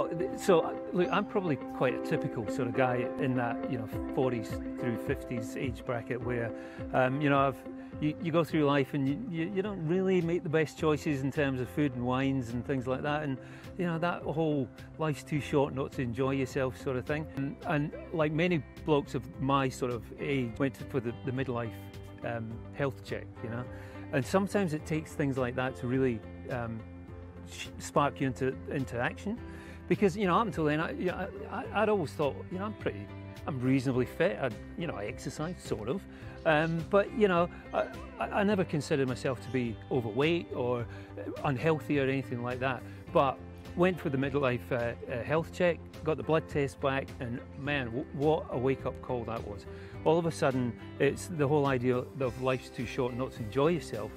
Well, so look, I'm probably quite a typical sort of guy in that, 40s through 50s age bracket where, you go through life and you don't really make the best choices in terms of food and wines and things like that, and that whole life's too short not to enjoy yourself sort of thing. And like many blokes of my sort of age, went for the midlife health check, and sometimes it takes things like that to really spark you into action, because up until then I'd always thought I'm reasonably fit. I exercise sort of, but I never considered myself to be overweight or unhealthy or anything like that. But went for the midlife health check, got the blood test back, and man, what a wake-up call that was. All of a sudden, it's the whole idea of life's too short not to enjoy yourself.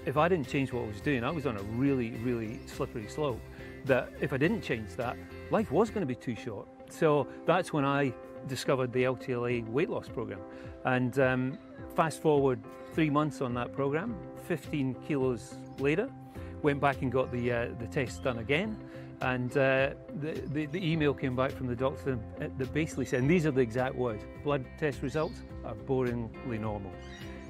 If I didn't change what I was doing, I was on a really, really slippery slope, that if I didn't change that, life was going to be too short. So that's when I discovered the LTLA weight loss program. And fast forward 3 months on that program, 15 kilos later, went back and got the test done again. And the email came back from the doctor that basically said, and these are the exact words: blood test results are boringly normal.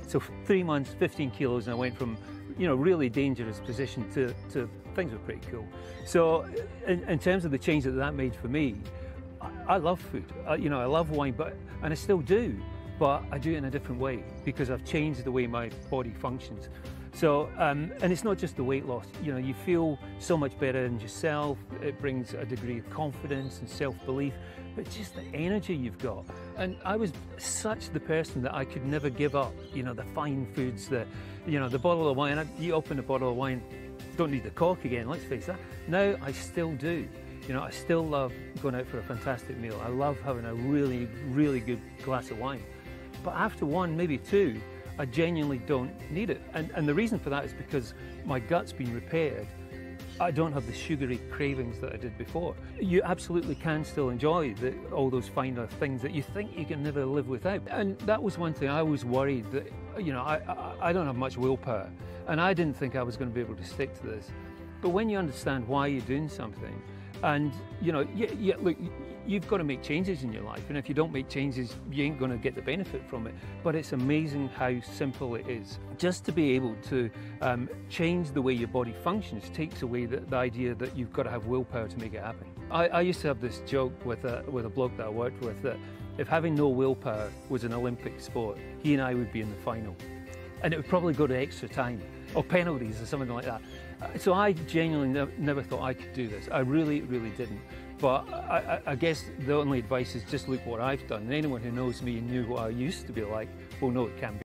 So 3 months, 15 kilos, and I went from really dangerous position to things were pretty cool. So in terms of the change that made for me, I love food. I love wine, and I still do, but I do it in a different way because I've changed the way my body functions. So, and it's not just the weight loss. You feel so much better in yourself. It brings a degree of confidence and self-belief, but just the energy you've got. And I was such the person that I could never give up, the fine foods, the bottle of wine. You open a bottle of wine, don't need the cork again, let's face that. Now I still do. I still love going out for a fantastic meal. I love having a really, really good glass of wine. But after one, maybe two, I genuinely don't need it. And the reason for that is because my gut's been repaired. I don't have the sugary cravings that I did before. You absolutely can still enjoy all those finer things that you think you can never live without. And that was one thing I was worried that, I don't have much willpower, and I didn't think I was going to be able to stick to this. But when you understand why you're doing something, and look, you've got to make changes in your life, and if you don't make changes, you ain't going to get the benefit from it. But it's amazing how simple it is. Just to be able to change the way your body functions takes away the idea that you've got to have willpower to make it happen. I used to have this joke with a bloke that I worked with, that if having no willpower was an Olympic sport, he and I would be in the final. And it would probably go to extra time or penalties or something like that. So I genuinely never thought I could do this. I really, really didn't. But I guess the only advice is just look what I've done. And anyone who knows me and knew what I used to be like will know it can be.